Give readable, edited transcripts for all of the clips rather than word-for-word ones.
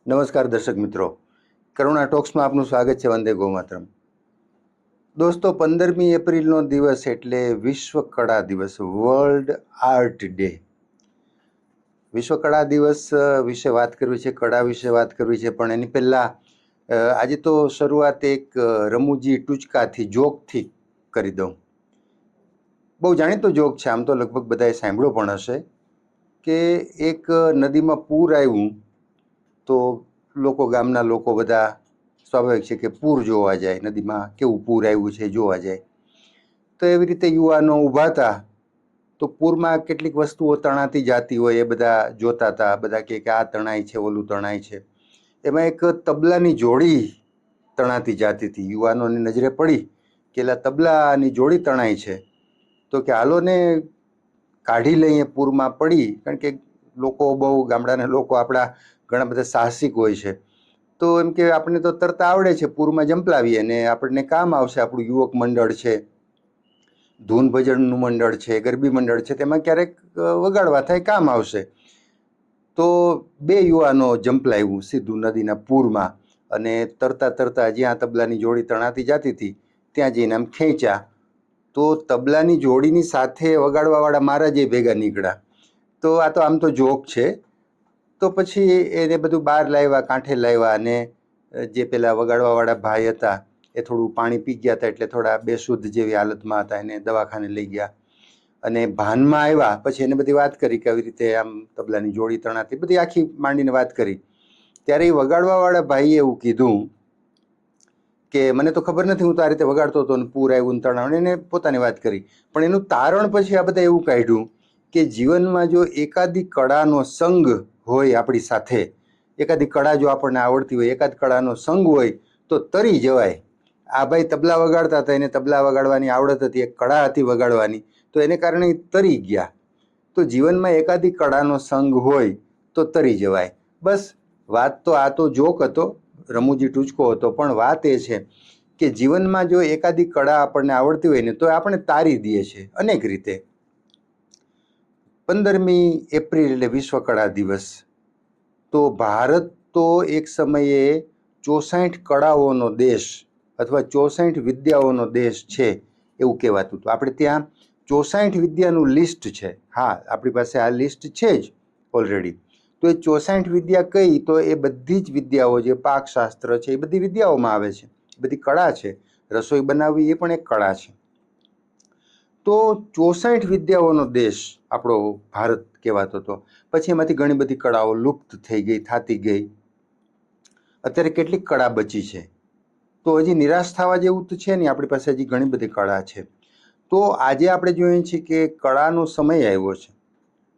નમસ્કાર દર્શક મિત્રો, કરુણા ટોક્સમાં આપનું સ્વાગત છે. વંદે ગોમાતરમ. દોસ્તો, 15મી એપ્રિલનો દિવસ એટલે વિશ્વ કળા દિવસ, વર્લ્ડ આર્ટ ડે. વિશ્વ કળા દિવસ વિશે વાત કરવી છે, કળા વિશે વાત કરવી છે, પણ એની પહેલાં આજે તો શરૂઆત એક રમૂજી ટૂચકાથી, જોકથી કરી દઉં. બહુ જાણીતો જોક છે, આમ તો લગભગ બધાએ સાંભળ્યો પણ હશે કે એક નદીમાં પૂર આવ્યું તો ગામના લોકો બધા સ્વાભાવિક છે કે પૂર જોવા જાય, નદીમાં કેવું પૂર આવ્યું છે જોવા જાય. તો એવી રીતે યુવાનો ઊભા હતા તો પૂરમાં કેટલીક વસ્તુઓ તણાતી જતી હોય એ બધા જોતા હતા. બધા કે આ તણાય છે, ઓલું તણાય છે. એમાં એક તબલાની જોડી તણાતી જતી હતી. યુવાનોની નજરે પડી કે એલા તબલાની જોડી તણાય છે, તો કે હાલો ને કાઢી લઈએ, પૂરમાં પડી. કારણ કે લોકો બહુ, ગામડાના લોકો આપણા ઘણા બધા સાહસિક હોય છે, તો એમ કે આપણને તો તરતા આવડે છે, પૂરમાં જંપલાવીએ ને આપણને કામ આવશે. આપણું યુવક મંડળ છે, ધૂન ભજનનું મંડળ છે, ગરબી મંડળ છે, તેમાં ક્યારેક વગાડવા થાય, કામ આવશે. તો બે યુવાનો જંપલાવ્યું સીધું નદીના પૂરમાં અને તરતા તરતા જ્યાં તબલાની જોડી તણાતી જતી હતી ત્યાં જઈને આમ ખેંચ્યા તો તબલાની જોડીની સાથે વગાડવાવાળા મહારાજ એ ભેગા નીકળ્યા. તો આ તો આમ તો જોક છે. તો પછી એને બધું બહાર લાવ્યા, કાંઠે લાવ્યા, અને જે પેલા વગાડવાવાળા ભાઈ હતા એ થોડું પાણી પી ગયા હતા એટલે થોડા બેશુદ્ધ જેવી હાલતમાં હતા. એને દવાખાને લઈ ગયા અને ભાનમાં આવ્યા પછી એને બધી વાત કરી કે આવી રીતે આમ તબલાની જોડી તણાતી, બધી આખી માંડીને વાત કરી. ત્યારે એ વગાડવાવાળા ભાઈએ એવું કીધું કે મને તો ખબર નથી, હું તો આ રીતે વગાડતો હતો ને પૂર આવ્યું ને તણાવ. એને પોતાની વાત કરી, પણ એનું તારણ પછી આ બધા એવું કાઢ્યું કે જીવનમાં જો એકાદી કળાનો સંગ હોય આપણી સાથે, એકાદી કળા જો આપણને આવડતી હોય, એકાદ કળાનો સંગ હોય તો તરી જવાય. આ ભાઈ તબલા વગાડતા હતા, એને તબલા વગાડવાની આવડત હતી, એક કળા હતી વગાડવાની, તો એને કારણે તરી ગયા. તો જીવનમાં એકાદી કળાનો સંગ હોય તો તરી જવાય. બસ વાત તો, આ તો જોક હતો, રમૂજી ટૂચકો હતો, પણ વાત એ છે કે જીવનમાં જો એકાદી કળા આપણને આવડતી હોય ને તો આપણે તારી દઈએ છે અનેક રીતે. 15મી એપ્રિલ એટલે વિશ્વ કળા દિવસ. તો ભારત તો એક સમયે 64 કળાઓનો દેશ અથવા 64 વિદ્યાઓનો દેશ છે એવું કહેવાતું હતું. આપણે ત્યાં 64 વિદ્યાનું લિસ્ટ છે. હા, આપણી પાસે આ લિસ્ટ છે જ ઓલરેડી. તો એ 64 વિદ્યા કઈ? તો એ બધી જ વિદ્યાઓ, જે પાકશાસ્ત્ર છે, એ બધી વિદ્યાઓમાં આવે છે, બધી કળા છે. રસોઈ બનાવવી એ પણ એક કળા છે. તો 64 વિદ્યાઓનો દેશ આપણો ભારત કહેવાતો હતો. પછી એમાંથી ઘણી બધી કળાઓ લુપ્ત થઈ ગઈ, થાતી ગઈ. અત્યારે કેટલીક કળા બચી છે, તો હજી નિરાશ થવા જેવું તો છે નહીં, આપણી પાસે હજી ઘણી બધી કળા છે. તો આજે આપણે જોઈએ છીએ કે કળાનો સમય આવ્યો છે.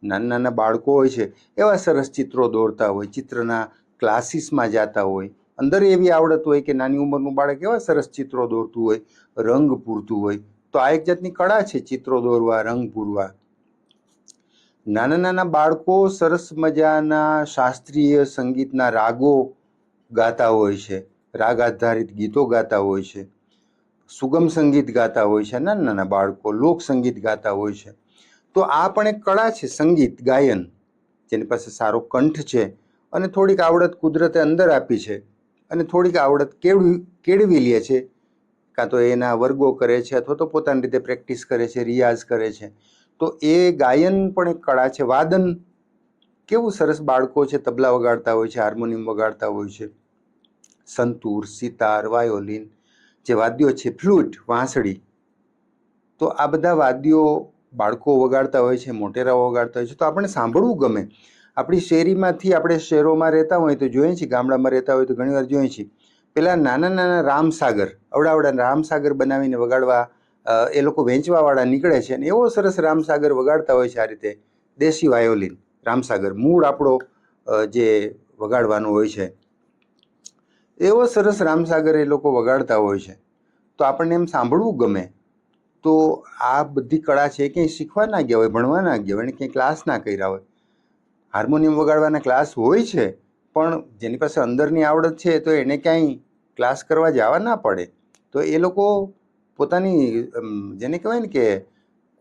નાના નાના બાળકો હોય છે, એવા સરસ ચિત્રો દોરતા હોય, ચિત્રના ક્લાસીસમાં જતા હોય, અંદર એવી આવડત હોય કે નાની ઉંમરનું બાળક એવા સરસ ચિત્રો દોરતું હોય, રંગ પૂરતું હોય. તો આ એક જાતની કળા છે, ચિત્રો દોરવા, રંગ પૂરવા. નાના નાના બાળકો સરસ મજાના શાસ્ત્રીય સંગીતના રાગો ગાતા હોય છે, રાગ આધારિત ગીતો ગાતા હોય છે, સુગમ સંગીત ગાતા હોય છે. નાના નાના બાળકો લોક સંગીત ગાતા હોય છે. તો આ પણ એક કળા છે, સંગીત ગાયન. જેની પાસે સારો કંઠ છે અને થોડીક આવડત કુદરતે અંદર આપી છે અને થોડીક આવડત કેળવી લે છે, કાં તો એના વર્ગો કરે છે અથવા તો પોતાની રીતે પ્રેક્ટિસ કરે છે, રિયાઝ કરે છે, તો એ ગાયન પણ એક કળા છે. વાદન, કેવું સરસ બાળકો છે તબલા વગાડતા હોય છે, હાર્મોનિયમ વગાડતા હોય છે, સંતૂર, સિતાર, વાયોલિન જે વાદ્યો છે, ફ્લૂટ, વાંસળી. તો આ બધા વાદ્યો બાળકો વગાડતા હોય છે, મોટેરાઓ વગાડતા હોય છે, તો આપણને સાંભળવું ગમે. આપણી શેરીમાંથી, આપણે શહેરોમાં રહેતા હોય તો જોઈએ છીએ, ગામડામાં રહેતા હોય તો ઘણીવાર જોઈએ છીએ, પેલા નાના નાના રામસાગર, અવડાવડા રામસાગર બનાવીને વગાડવા એ લોકો વેચવાવાળા નીકળે છે, અને એવો સરસ રામસાગર વગાડતા હોય છે. આ રીતે દેશી વાયોલિન રામસાગર, મૂળ આપણો જે વગાડવાનો હોય છે, એવો સરસ રામસાગર એ લોકો વગાડતા હોય છે. તો આપણને એમ સાંભળવું ગમે. તો આ બધી કળા છે, ક્યાંય શીખવા ના ગયા હોય, ભણવા ના ગયા હોય, ક્યાંય ક્લાસ ના કર્યા હોય. હાર્મોનિયમ વગાડવાના ક્લાસ હોય છે, પણ જેની પાસે અંદરની આવડત છે તો એને ક્યાંય ક્લાસ કરવા જવા ના પડે. તો એ લોકો પોતાની, જેને કહેવાય ને કે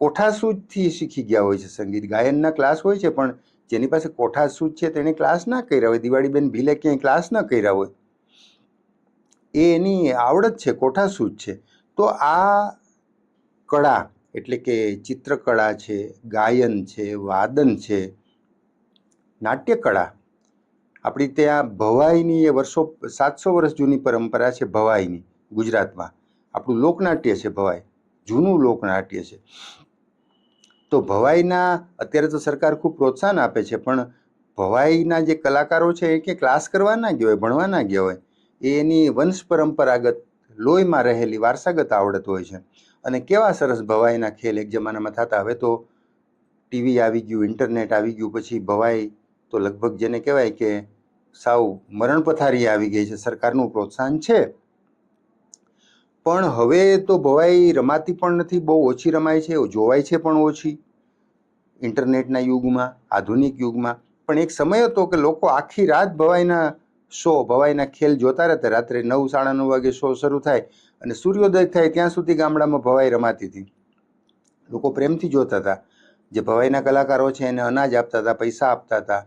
કોઠાસૂઝથી શીખી ગયા હોય છે સંગીત. ગાયનના ક્લાસ હોય છે, પણ જેની પાસે કોઠા સૂઝ છે તેણે ક્લાસ ના કર્યા હોય, દિવાળીબેન ભીલે ક્યાંય ક્લાસ ના કર્યા હોય, એ એની આવડત છે, કોઠા સૂઝ છે. તો આ કળા એટલે કે ચિત્રકળા છે, ગાયન છે, વાદન છે, નાટ્યકળા, આપણી ત્યાં ભવાઈની એ વર્ષો 700 વર્ષ જૂની પરંપરા છે ભવાઈની. ગુજરાતમાં આપણું લોકનાટ્ય છે ભવાઈ, જૂનું લોકનાટ્ય છે. તો ભવાઈના અત્યારે તો સરકાર ખૂબ પ્રોત્સાહન આપે છે, પણ ભવાઈના જે કલાકારો છે એ કે ક્લાસ કરવા ના ગયા હોય, ભણવા ના ગયા હોય, એ એની વંશ પરંપરાગત લોહીમાં રહેલી વારસાગત આવડત હોય છે. અને કેવા સરસ ભવાઈના ખેલ એક જમાનામાં થતા. હવે તો ટીવી આવી ગયું, ઇન્ટરનેટ આવી ગયું, પછી ભવાઈ તો લગભગ જેને કહેવાય કે સાવ મરણ પથારી આવી ગઈ છે. સરકારનું પ્રોત્સાહન છે, પણ હવે તો ભવાઈ રમાતી પણ નથી, બહુ ઓછી રમાય છે, જોવાય છે પણ ઓછી ઇન્ટરનેટના યુગમાં, આધુનિક યુગમાં. પણ એક સમય હતો કે લોકો આખી રાત ભવાઈના શો, ભવાઈના ખેલ જોતા રહેતા. રાત્રે 9, 9:30 વાગે શો શરૂ થાય અને સૂર્યોદય થાય ત્યાં સુધી ગામડામાં ભવાઈ રમાતી હતી. લોકો પ્રેમથી જોતા હતા. જે ભવાઈના કલાકારો છે એને અનાજ આપતા હતા, પૈસા આપતા હતા.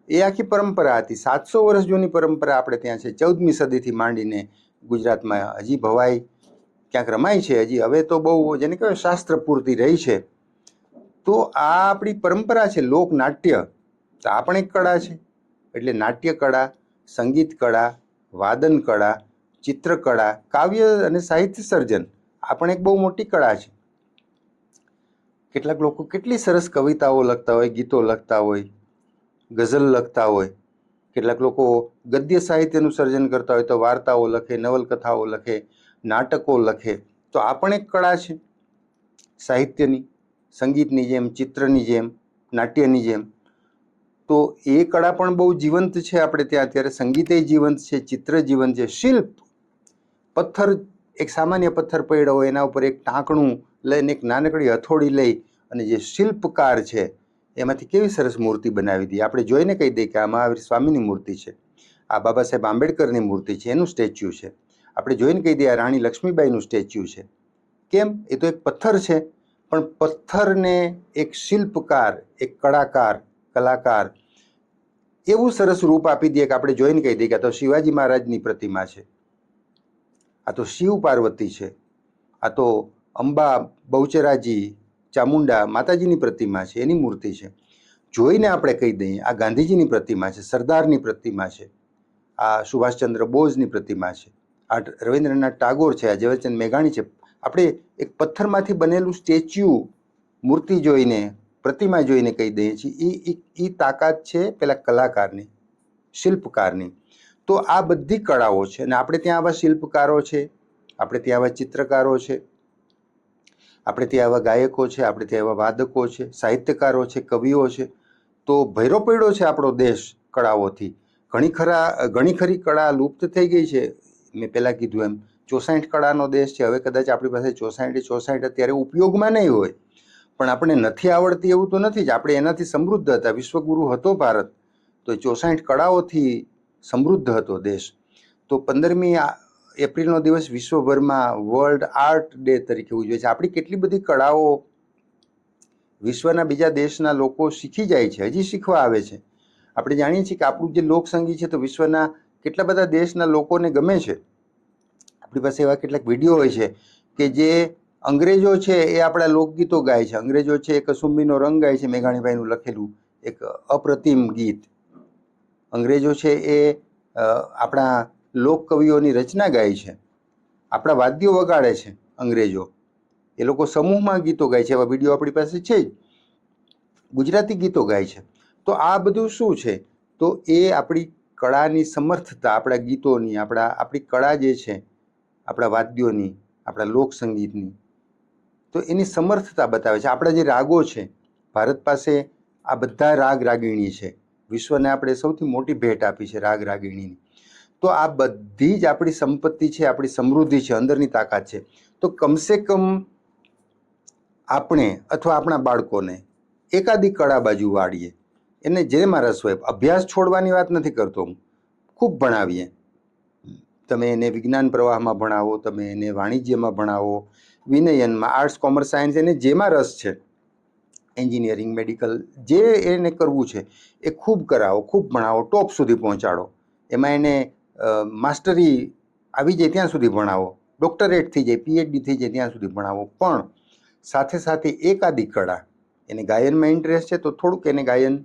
એ આખી પરંપરા હતી. 700 વર્ષ જૂની પરંપરા આપણે ત્યાં છે. 14મી સદીથી માંડીને ગુજરાતમાં હજી ભવાઈ ક્યાંક રમાય છે. હજી હવે તો બહુ જેને કહેવાય શાસ્ત્ર પૂરતી રહી છે. તો આ આપણી પરંપરા છે, લોકનાટ્ય. તો આ પણ એક કળા છે. એટલે નાટ્ય કળા, સંગીત કળા, વાદન કળા, ચિત્રકળા, કાવ્ય અને સાહિત્ય સર્જન, આ પણ એક બહુ મોટી કળા છે. કેટલાક લોકો કેટલી સરસ કવિતાઓ લખતા હોય, ગીતો લખતા હોય, ગઝલ લખતા હોય. કેટલાક લોકો ગદ્ય સાહિત્યનું સર્જન કરતા હોય, તો વાર્તાઓ લખે, નવલકથાઓ લખે, નાટકો લખે. તો આ પણ એક કળા છે સાહિત્યની, સંગીતની જેમ, ચિત્રની જેમ, નાટ્યની જેમ. તો એ કળા પણ બહુ જીવંત છે આપણે ત્યાં. અત્યારે સંગીતે જીવંત છે, ચિત્ર જીવંત છે. શિલ્પ, પથ્થર, એક સામાન્ય પથ્થર પડ્યો હોય એના ઉપર એક ટાંકણું લઈને, એક નાનકડી હથોડી લઈ અને જે શિલ્પકાર છે એમાંથી કેવી સરસ મૂર્તિ બનાવી દઈએ. આપણે જોઈને કહી દઈએ કે આ મહાવીર સ્વામીની મૂર્તિ છે, આ બાબા સાહેબ આંબેડકરની મૂર્તિ છે, એનું સ્ટેચ્યુ છે. આપણે જોઈને કહી દઈએ આ રાણી લક્ષ્મીબાઈનું સ્ટેચ્યુ છે. કેમ? એ તો એક પથ્થર છે, પણ પથ્થરને એક શિલ્પકાર, એક કલાકાર એવું સરસ રૂપ આપી દે કે આપણે જોઈને કહી દઈએ કે આ તો શિવાજી મહારાજની પ્રતિમા છે, આ તો શિવ પાર્વતી છે, આ તો અંબા બહુચરાજી ચામુંડા માતાજીની પ્રતિમા છે, એની મૂર્તિ છે. જોઈને આપણે કહી દઈએ આ ગાંધીજીની પ્રતિમા છે, સરદારની પ્રતિમા છે, આ સુભાષચંદ્ર બોઝની પ્રતિમા છે, આ રવિન્દ્રનાથ ટાગોર છે, આ ઝવેરચંદ મેઘાણી છે. આપણે એક પથ્થરમાંથી બનેલું સ્ટેચ્યુ, મૂર્તિ જોઈને, પ્રતિમા જોઈને કહી દઈએ છીએ એ તાકાત છે પેલા કલાકારની, શિલ્પકારની. તો આ બધી કળાઓ છે અને આપણે ત્યાં આવા શિલ્પકારો છે, આપણે ત્યાં આવા ચિત્રકારો છે, આપણે ત્યાં આવા ગાયકો છે, આપણે ત્યાં એવા વાદકો છે, સાહિત્યકારો છે, કવિઓ છે. તો ભૈરો પડ્યો છે આપણો દેશ કળાઓથી. ઘણી ખરી કળા લુપ્ત થઈ ગઈ છે. મેં પહેલાં કીધું એમ 64 કળાનો દેશ છે. હવે કદાચ આપણી પાસે 64 અત્યારે ઉપયોગમાં નહીં હોય, પણ આપણે નથી આવડતી એવું તો નથી જ. આપણે એનાથી સમૃદ્ધ હતા. વિશ્વગુરુ હતો ભારત, તો 64 કળાઓથી સમૃદ્ધ હતો દેશ. તો 15મી એપ્રિલનો દિવસ વિશ્વભરમાં વર્લ્ડ આર્ટ ડે તરીકે ઉજવે છે. આપણી કેટલી બધી કળાઓ વિશ્વના બીજા દેશના લોકો શીખી જાય છે, હજી શીખવા આવે છે. આપણે જાણીએ છીએ કે આપણું જે લોકસંગીત છે તો વિશ્વના કેટલા બધા દેશના લોકોને ગમે છે. આપણી પાસે એવા કેટલાક વિડીયો હોય છે કે જે અંગ્રેજો છે એ આપણા લોકગીતો ગાય છે. અંગ્રેજો છે એ કસુંબીનો રંગ ગાય છે, મેઘાણીભાઈનું લખેલું એક અપ્રતિમ ગીત. અંગ્રેજો છે એ આપણા લોક કવિઓની રચના ગાય છે, આપણા વાદ્યો વગાડે છે અંગ્રેજો. એ લોકો સમૂહમાં ગીતો ગાય છે, એવા વિડીયો આપણી પાસે છે જ. ગુજરાતી ગીતો ગાય છે. તો આ બધું શું છે? તો એ આપણી કળાની સમર્થતા, આપણા ગીતોની, આપણી કળા જે છે, આપણા વાદ્યોની, આપણા લોકસંગીતની, તો એની સમર્થતા બતાવે છે. આપણા જે રાગો છે, ભારત પાસે આ બધા રાગ રાગીણી છે. વિશ્વને આપણે સૌથી મોટી ભેટ આપી છે રાગ રાગીણીની. તો આ બધી જ આપણી સંપત્તિ છે, આપણી સમૃદ્ધિ છે, અંદરની તાકાત છે. તો કમસે કમ આપણે અથવા આપણા બાળકોને એકાદી કળા બાજુ વાળીએ. એને જેમાં રસ હોય. અભ્યાસ છોડવાની વાત નથી કરતો હું, ખૂબ ભણાવીએ. તમે એને વિજ્ઞાન પ્રવાહમાં ભણાવો, તમે એને વાણિજ્યમાં ભણાવો, વિનયનમાં, આર્ટ્સ, કોમર્સ, સાયન્સ, એને જેમાં રસ છે એન્જિનિયરિંગ, મેડિકલ, જે એને કરવું છે એ ખૂબ કરાવો, ખૂબ ભણાવો, ટોપ સુધી પહોંચાડો, એમાં એને માસ્ટરી આવી જાય ત્યાં સુધી ભણાવો, ડૉક્ટરેટ થઈ જાય, PhD થઈ જાય ત્યાં સુધી ભણાવો. પણ સાથે સાથે એકાદી કળા, એને ગાયનમાં ઇન્ટરેસ્ટ છે તો થોડુંક એને ગાયન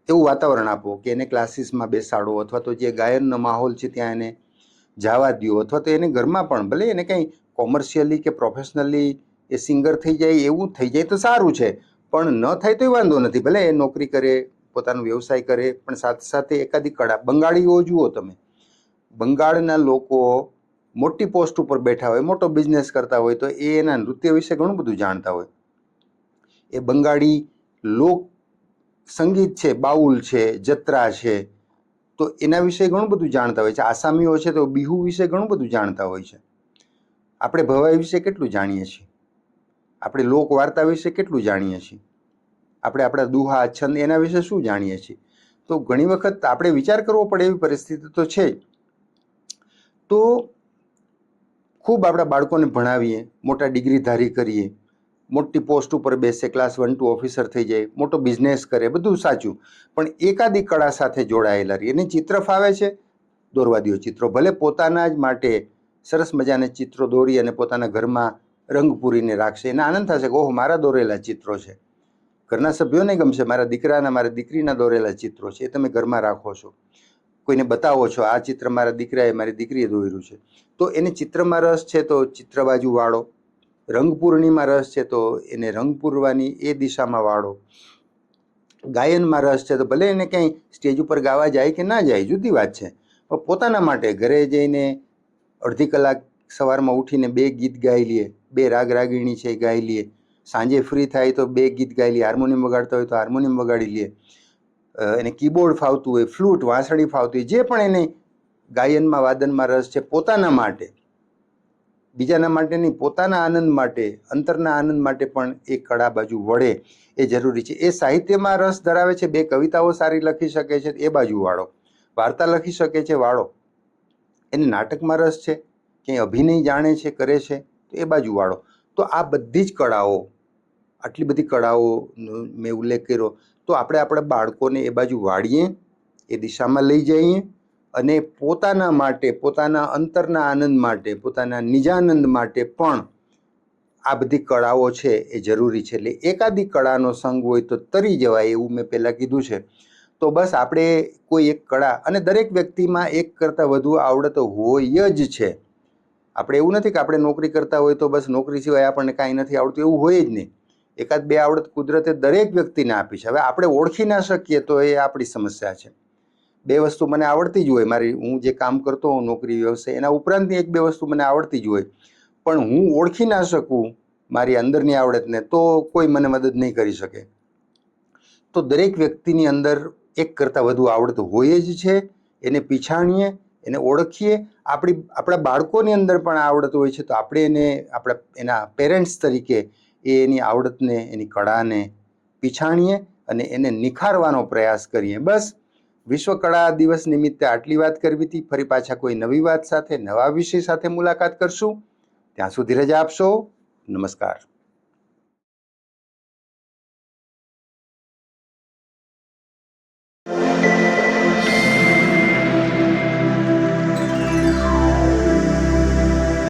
એવું વાતાવરણ આપો કે એને ક્લાસીસમાં બેસાડો, અથવા તો જે ગાયનનો માહોલ છે ત્યાં એને જવા દો, અથવા તો એને ઘરમાં પણ ભલે એને કંઈ કોમર્શિયલી કે પ્રોફેશનલી એ સિંગર થઈ જાય એવું થઈ જાય તો સારું છે, પણ ન થાય તોય વાંધો નથી. ભલે એ નોકરી કરે, પોતાનો વ્યવસાય કરે, પણ સાથે સાથે એકાદી કળા. બંગાળીઓ જુઓ તમે, બંગાળના લોકો મોટી પોસ્ટ ઉપર બેઠા હોય, મોટો બિઝનેસ કરતા હોય, તો એ એના નૃત્ય વિશે ઘણું બધું જાણતા હોય. એ બંગાળી લોક સંગીત છે, બાઉલ છે, જત્રા છે, તો એના વિશે ઘણું બધું જાણતા હોય છે. આસામીઓ છે તો બિહુ વિશે ઘણું બધું જાણતા હોય છે. આપણે ભવાઈ વિશે કેટલું જાણીએ છીએ, આપણે લોક વાર્તા વિશે કેટલું જાણીએ છીએ, આપણે આપણા દુહા છંદ એના વિશે શું જાણીએ છીએ. તો ઘણી વખત આપણે વિચાર કરવો પડે એવી પરિસ્થિતિ તો છે જ. તો ખૂબ આપણા બાળકોને ભણાવીએ, મોટા ડિગ્રીધારી કરીએ, મોટી પોસ્ટ ઉપર બેસે, ક્લાસ 1 to ઓફિસર થઈ જાય, મોટો બિઝનેસ કરે, બધું સાચું, પણ એકાદી કળા સાથે જોડાયેલા રહે. એને ચિત્ર ફાવે છે, દોરવા દો ચિત્રો. ભલે પોતાના જ માટે સરસ મજાના ચિત્રો દોરી અને પોતાના ઘરમાં રંગ પૂરીને રાખશે, એને આનંદ થશે કે ઓહ, મારા દોરેલા ચિત્રો છે. ઘરના સભ્યોને ગમશે, મારા દીકરાના, મારા દીકરીના દોરેલા ચિત્રો છે, એ તમે ઘરમાં રાખો છો, કોઈને બતાવો છો, આ ચિત્ર મારા દીકરાએ, મારી દીકરીએ દોર્યું છે. તો એને ચિત્રમાં રસ છે તો ચિત્ર બાજુ વાળો, રંગપૂર્ણીમાં રસ છે તો એને રંગ પૂરવાની એ દિશામાં વાળો, ગાયનમાં રસ છે તો ભલે એને કંઈ સ્ટેજ ઉપર ગાવા જાય કે ના જાય, જુદી વાત છે, પણ પોતાના માટે ઘરે જઈને અડધી કલાક સવારમાં ઉઠીને 2 ગીત ગાઈ લે, 2 રાગ રાગીણી છે ગાઈ લે, સાંજે ફ્રી થાય તો 2 ગીત ગાઈ લે, હાર્મોનિયમ વગાડતા હોય તો હાર્મોનિયમ વગાડી લે, એને કીબોર્ડ ફાવતું હોય, ફ્લૂટ, વાંસળી ફાવતી હોય, જે પણ એને ગાયનમાં વાદનમાં રસ છે, પોતાના માટે, બીજાના માટે નહીં, પોતાના આનંદ માટે, અંતરના આનંદ માટે પણ એ કળા બાજુ વળે એ જરૂરી છે. એ સાહિત્યમાં રસ ધરાવે છે, 2 કવિતાઓ સારી લખી શકે છે, એ બાજુ વાળો, વાર્તા લખી શકે છે, વાળો, એને નાટકમાં રસ છે, ક્યાંય અભિનય જાણે છે, કરે છે, તો એ બાજુ વાળો. તો આ બધી જ કળાઓ, આટલી બધી કળાઓનો મેં ઉલ્લેખ કર્યો, તો આપણે આપણા બાળકોને એ બાજુ વાળીએ, એ દિશામાં લઈ જઈએ, અને પોતાના માટે, પોતાના અંતરના આનંદ માટે, પોતાના નિજાનંદ માટે પણ આ બધી કળાઓ છે એ જરૂરી છે. એટલે એકાદી કળાનો સંગ હોય તો તરી જવાય, એવું મેં પહેલાં કીધું છે. તો બસ આપણે કોઈ એક કળા, અને દરેક વ્યક્તિમાં એક કરતાં વધુ આવડત હોય જ છે. આપણે એવું નથી કે આપણે નોકરી કરતા હોય તો બસ નોકરી સિવાય આપણને કાંઈ નથી આવડતું, એવું હોય જ નહીં. 1-2 આવડત કુદરતે દરેક વ્યક્તિને આપી છે. હવે આપણે ઓળખી ના શકીએ તો એ આપણી સમસ્યા છે. 2 વસ્તુ મને આવડતી જ હોય, હું જે કામ કરતો હોઉં, નોકરી વ્યવસાય, એના ઉપરાંતની 1-2 વસ્તુ મને આવડતી જ હોય, પણ હું ઓળખી ના શકું મારી અંદરની આવડતને, તો કોઈ મને મદદ નહીં કરી શકે. તો દરેક વ્યક્તિની અંદર એક કરતાં વધુ આવડત હોય જ છે. એને પીછાણીએ, એને ઓળખીએ. આપણા બાળકોની અંદર પણ આવડત હોય છે, તો આપણે એના પેરેન્ટ્સ તરીકે એની આવડતને, એની કળાને પીછાણીએ અને એને નિખારવાનો પ્રયાસ કરીએ. બસ વિશ્વ કળા દિવસ નિમિત્તે આટલી વાત કરવી હતી. ફરી પાછા કોઈ નવી વાત સાથે, નવા વિષય સાથે મુલાકાત કરશું. ત્યાં સુધી રજા આપશો. નમસ્કાર.